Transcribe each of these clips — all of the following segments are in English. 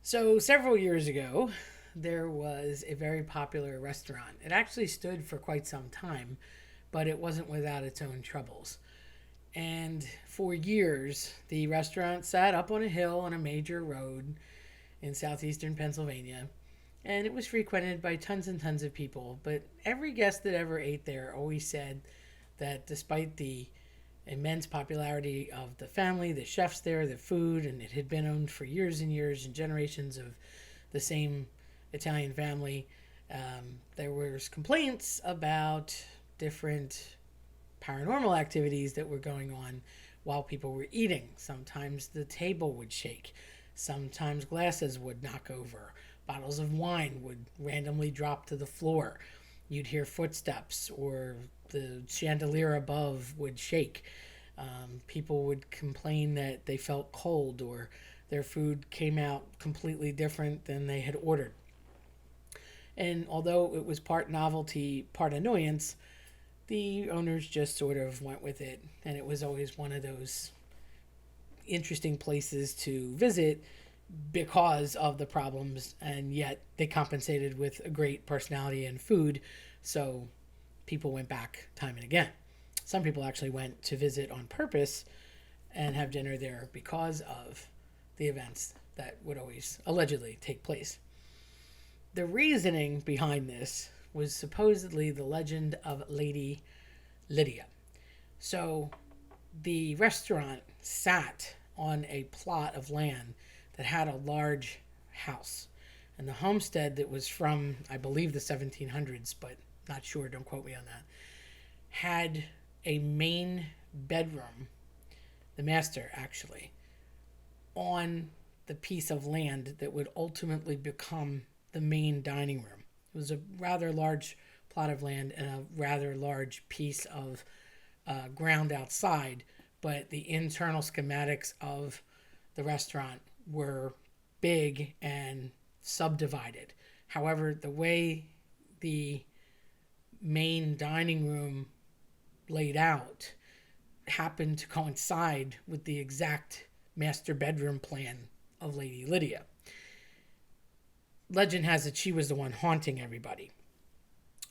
So, several years ago, there was a very popular restaurant. It actually stood for quite some time, but it wasn't without its own troubles. And for years, the restaurant sat up on a hill on a major road in southeastern Pennsylvania, and it was frequented by tons and tons of people. But every guest that ever ate there always said that despite the immense popularity of the family, the chefs there, the food, and it had been owned for years and years and generations of the same Italian family. There was complaints about different paranormal activities that were going on while people were eating. Sometimes the table would shake. Sometimes glasses would knock over. Bottles of wine would randomly drop to the floor. You'd hear footsteps, or the chandelier above would shake. People would complain that they felt cold, or their food came out completely different than they had ordered. And although it was part novelty, part annoyance, the owners just sort of went with it. And it was always one of those interesting places to visit because of the problems, and yet they compensated with a great personality and food. So people went back time and again. Some people actually went to visit on purpose and have dinner there because of the events that would always allegedly take place. The reasoning behind this was supposedly the legend of Lady Lydia. So the restaurant sat on a plot of land that had a large house. And the homestead that was from, I believe, the 1700s, but not sure, don't quote me on that, had a main bedroom, the master actually, on the piece of land that would ultimately become the main dining room. It was a rather large plot of land and a rather large piece of ground outside, but the internal schematics of the restaurant were big and subdivided. However, the way the main dining room laid out happened to coincide with the exact master bedroom plan of Lady Lydia. Legend has it she was the one haunting everybody,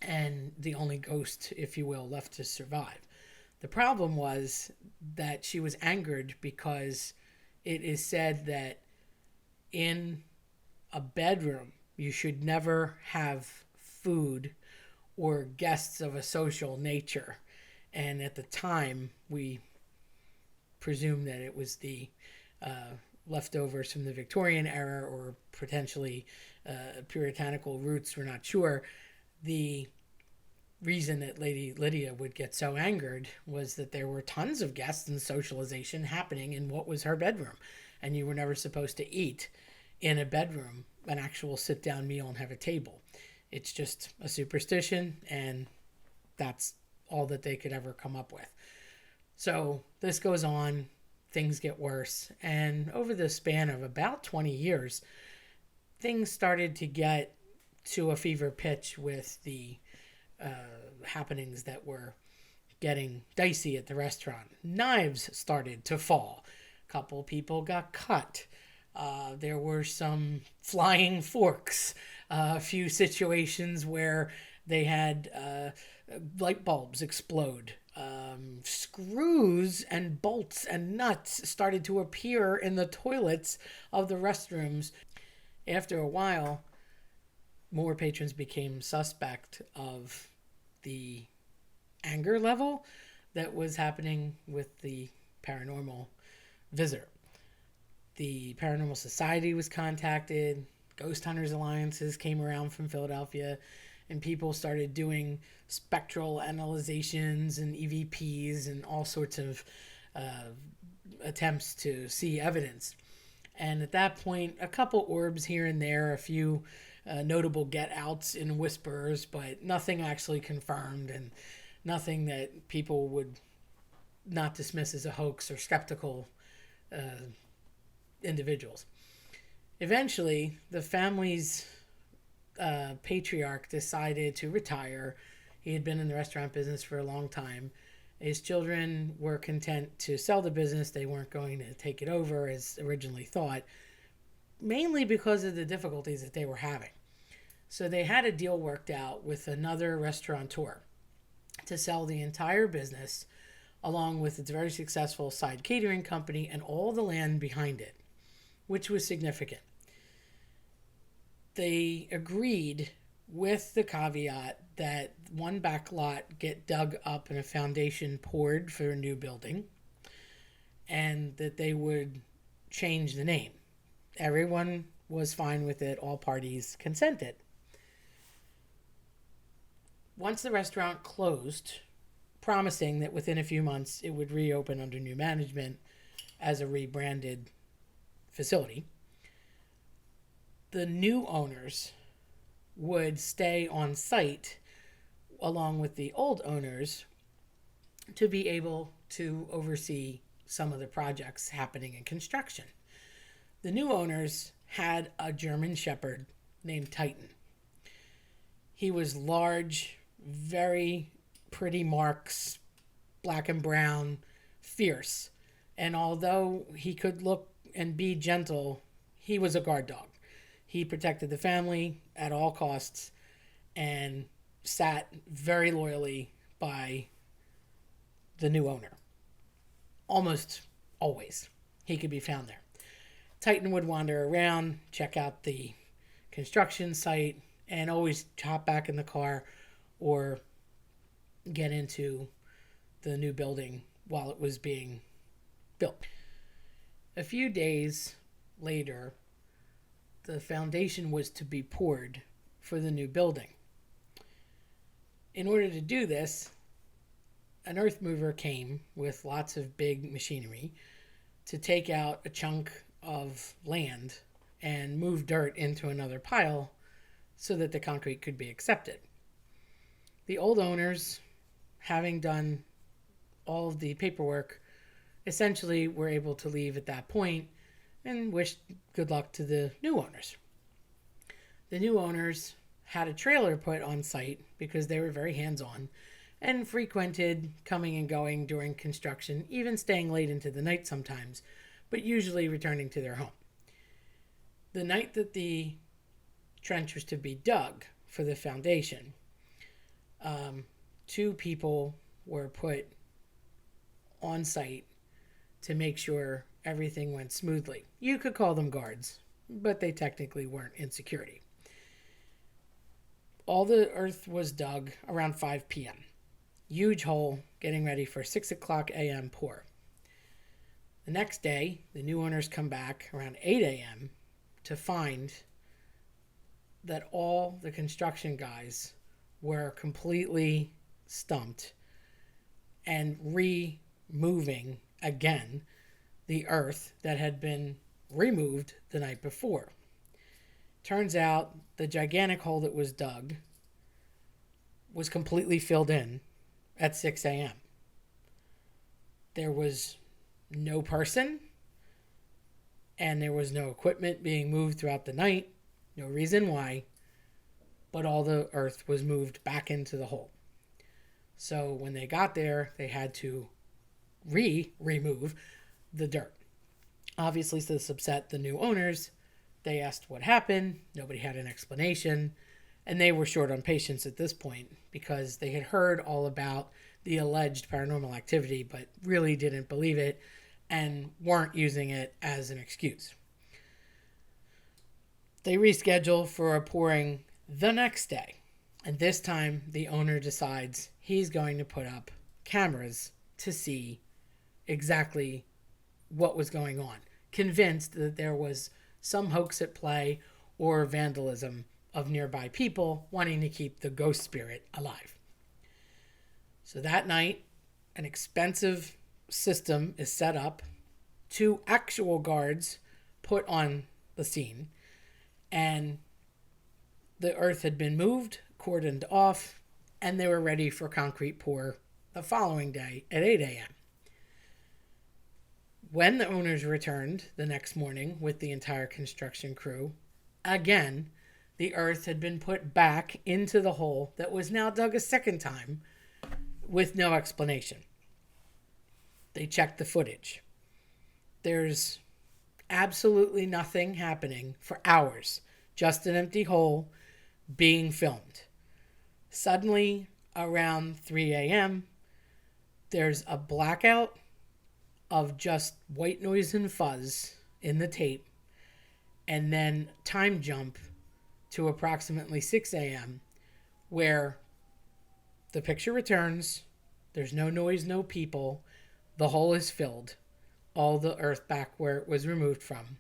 and the only ghost, if you will, left to survive. The problem was that she was angered because it is said that in a bedroom you should never have food or guests of a social nature. And at the time, we presume that it was the leftovers from the Victorian era, or potentially puritanical roots, we're not sure. The reason that Lady Lydia would get so angered was that there were tons of guests and socialization happening in what was her bedroom. And you were never supposed to eat in a bedroom, an actual sit down meal, and have a table. It's just a superstition, and that's all that they could ever come up with. So this goes on, things get worse, and over the span of about 20 years, things started to get to a fever pitch with the happenings that were getting dicey at the restaurant. Knives started to fall. A couple people got cut. There were some flying forks. A few situations where they had light bulbs explode. Screws and bolts and nuts started to appear in the toilets of the restrooms. After a while, more patrons became suspect of the anger level that was happening with the paranormal visitor. The Paranormal Society was contacted, Ghost Hunters Alliances came around from Philadelphia, and people started doing spectral analyzations and EVPs and all sorts of attempts to see evidence. And at that point, a couple orbs here and there, a few notable get-outs in whispers, but nothing actually confirmed, and nothing that people would not dismiss as a hoax or skeptical individuals. Eventually, the family's patriarch decided to retire. He had been in the restaurant business for a long time. His children were content to sell the business. They weren't going to take it over as originally thought. mainly because of the difficulties that they were having. So they had a deal worked out with another restaurateur to sell the entire business along with its very successful side catering company and all the land behind it, which was significant. They agreed with the caveat that one back lot get dug up and a foundation poured for a new building, and that they would change the name. Everyone was fine with it, all parties consented. Once the restaurant closed, promising that within a few months it would reopen under new management as a rebranded facility, the new owners would stay on site along with the old owners to be able to oversee some of the projects happening in construction. The new owners had a German Shepherd named Titan. He was large, very pretty marks, black and brown, fierce. And although he could look and be gentle, he was a guard dog. He protected the family at all costs and sat very loyally by the new owner. Almost always he could be found there. Titan would wander around, check out the construction site, and always hop back in the car or get into the new building while it was being built. A few days later, the foundation was to be poured for the new building. In order to do this, an earth mover came with lots of big machinery to take out a chunk of land and move dirt into another pile so that the concrete could be accepted. The old owners, having done all of the paperwork, essentially were able to leave at that point and wished good luck to the new owners. The new owners had a trailer put on site because they were very hands-on and frequented coming and going during construction, even staying late into the night sometimes, but usually returning to their home. The night that the trench was to be dug for the foundation, two people were put on site to make sure everything went smoothly. You could call them guards, but they technically weren't in security. All the earth was dug around 5 p.m. Huge hole, getting ready for 6 o'clock a.m. pour. The next day, the new owners come back around 8 a.m. to find that all the construction guys were completely stumped and removing again the earth that had been removed the night before. Turns out the gigantic hole that was dug was completely filled in at 6 a.m. There was no person, and there was no equipment being moved throughout the night. No reason why, but all the earth was moved back into the hole. So when they got there, they had to remove the dirt. Obviously, so this upset the new owners. They asked what happened. Nobody had an explanation. And they were short on patience at this point because they had heard all about the alleged paranormal activity, but really didn't believe it and weren't using it as an excuse. They reschedule for a pouring the next day. And this time, the owner decides he's going to put up cameras to see exactly what was going on, convinced that there was some hoax at play or vandalism of nearby people wanting to keep the ghost spirit alive. So that night, an expensive system is set up, 2 actual guards put on the scene, and the earth had been moved, cordoned off, and they were ready for concrete pour the following day at 8 a.m. When the owners returned the next morning with the entire construction crew, again, the earth had been put back into the hole that was now dug a second time with no explanation. They checked the footage. There's Absolutely nothing happening for hours. Just an empty hole being filmed. Suddenly, around 3 a.m., there's a blackout of just white noise and fuzz in the tape, and then time jump to approximately 6 a.m., where the picture returns. There's no noise, no people. The hole is filled. All the earth back where it was removed from.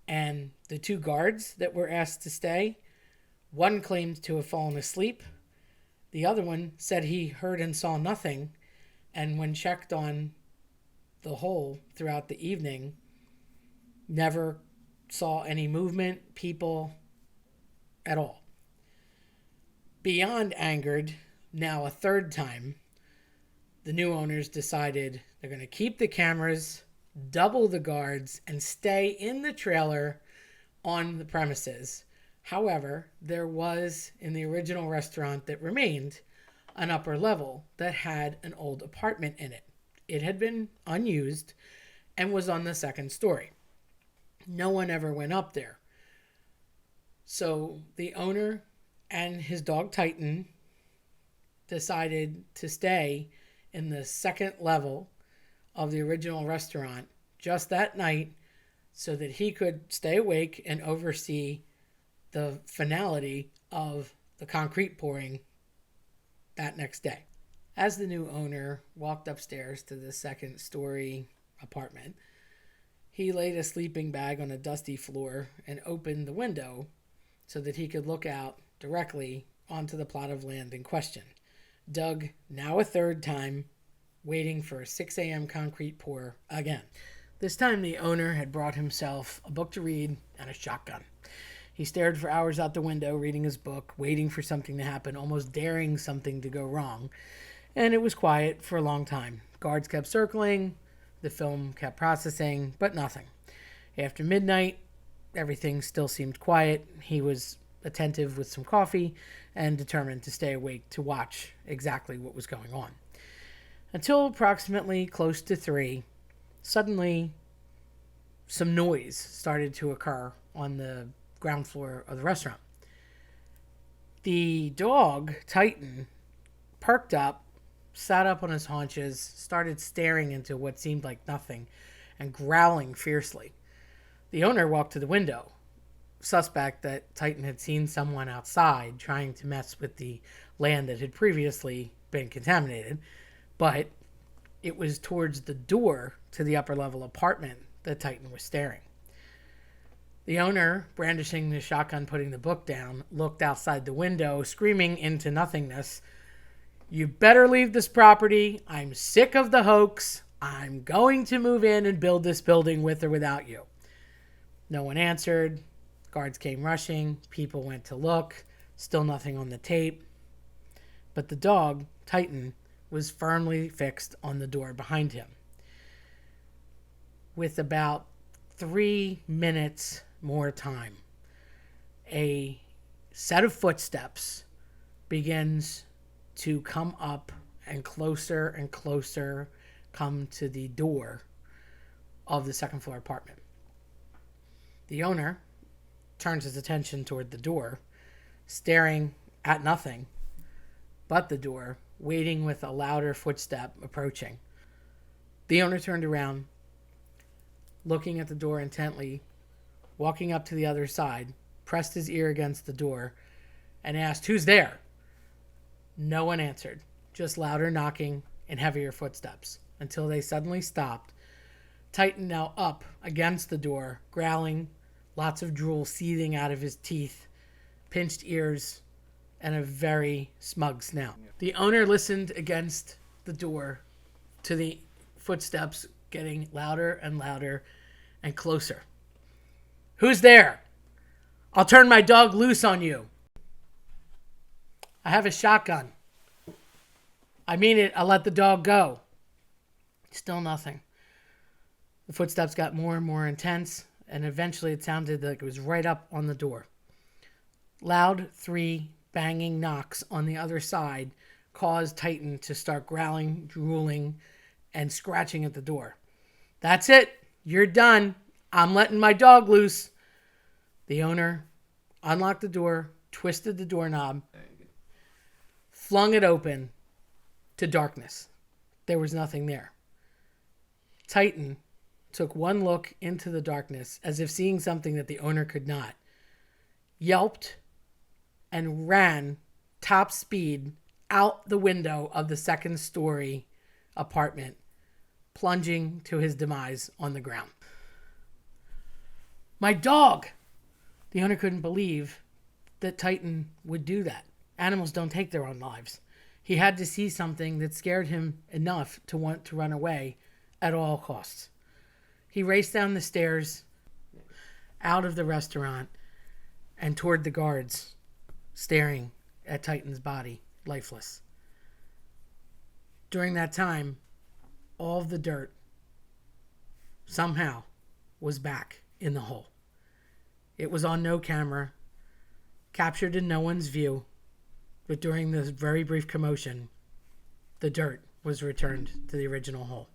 And the two guards that were asked to stay, one claimed to have fallen asleep. The other one said he heard and saw nothing. And when checked on the hole throughout the evening, never saw any movement, people at all. Beyond angered, now a third time, the new owners decided they're going to keep the cameras, double the guards, and stay in the trailer on the premises. However, there was, in the original restaurant that remained, an upper level that had an old apartment in it. It had been unused and was on the second story. No one ever went up there. So the owner and his dog Titan decided to stay in the second level of the original restaurant just that night so that he could stay awake and oversee the finality of the concrete pouring that next day. As the new owner walked upstairs to the second story apartment, he laid a sleeping bag on a dusty floor and opened the window so that he could look out directly onto the plot of land in question. Doug, now a third time, waiting for a 6 a.m. concrete pour again. This time the owner had brought himself a book to read and a shotgun. He stared for hours out the window, reading his book, waiting for something to happen, almost daring something to go wrong. And it was quiet for a long time. Guards kept circling, the film kept processing, but nothing. After midnight, everything still seemed quiet. He was attentive with some coffee and determined to stay awake to watch exactly what was going on. Until approximately close to 3, suddenly some noise started to occur on the ground floor of the restaurant. The dog, Titan, perked up, sat up on his haunches, started staring into what seemed like nothing, and growling fiercely. The owner walked to the window, suspect that Titan had seen someone outside trying to mess with the land that had previously been contaminated, but it was towards the door to the upper level apartment that Titan was staring. The owner, brandishing the shotgun, putting the book down, looked outside the window, screaming into nothingness, "You better leave this property. I'm sick of the hoax. I'm going to move in and build this building with or without you." No one answered. Guards came rushing. People went to look. Still nothing on the tape. But the dog, Titan, was firmly fixed on the door behind him. With about 3 minutes more time, a set of footsteps begins to come up and closer come to the door of the second floor apartment. The owner turns his attention toward the door, staring at nothing but the door, waiting with a louder footstep approaching. The owner turned around, looking at the door intently, walking up to the other side, pressed his ear against the door, and asked, "Who's there?" No one answered, just louder knocking and heavier footsteps, until they suddenly stopped. Titan, now up against the door, growling, lots of drool seething out of his teeth, pinched ears, and a very smug snout. The owner listened against the door to the footsteps getting louder and louder and closer. "Who's there? I'll turn my dog loose on you." "I have a shotgun." "I mean it. I'll let the dog go." Still nothing. The footsteps got more and more intense, and eventually it sounded like it was right up on the door. Loud 3 banging knocks on the other side caused Titan to start growling, drooling, and scratching at the door. "That's it. You're done. I'm letting my dog loose. The owner unlocked the door, twisted the doorknob, flung it open to darkness. There was nothing there. Titan took one look into the darkness as if seeing something that the owner could not, yelped, and ran top speed out the window of the second-story apartment, plunging to his demise on the ground. My dog! The owner couldn't believe that Titan would do that. Animals don't take their own lives. He had to see something that scared him enough to want to run away at all costs. He raced down the stairs, out of the restaurant, and toward the guards, staring at Titan's body, lifeless. During that time, all of the dirt somehow was back in the hole. It was on no camera, captured in no one's view, but during this very brief commotion, the dirt was returned to the original hole.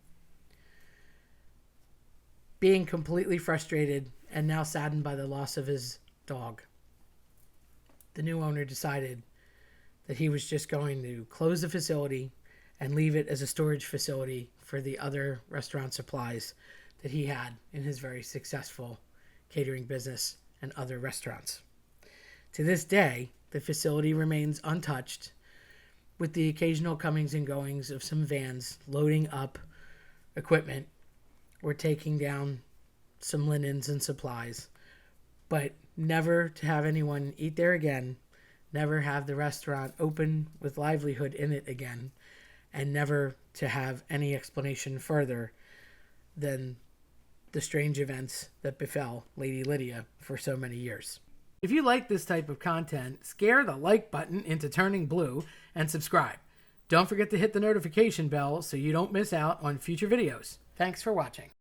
Being completely frustrated and now saddened by the loss of his dog, the new owner decided that he was just going to close the facility and leave it as a storage facility for the other restaurant supplies that he had in his very successful catering business and other restaurants. To this day, the facility remains untouched, with the occasional comings and goings of some vans loading up equipment or taking down some linens and supplies, but never to have anyone eat there again, never have the restaurant open with livelihood in it again, and never to have any explanation further than the strange events that befell Lady Lydia for so many years. If you like this type of content, scare the like button into turning blue and subscribe. Don't forget to hit the notification bell so you don't miss out on future videos. Thanks for watching.